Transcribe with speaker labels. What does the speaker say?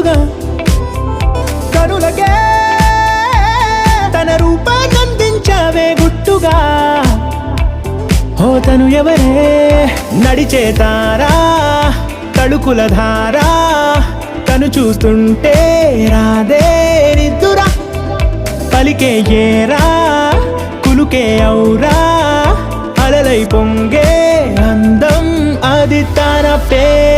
Speaker 1: ముద్దుగా కనులకే తన రూపాన్నందించావే గుట్టుగా. ఓ తను ఎవరే నడిచే తారా తళుకుల ధారా తను చూస్తుంటే రాదే నిద్దురా. పలికే ఏరా కులుకే ఔరా అలలై పొంగే అందం అది తన పేరు.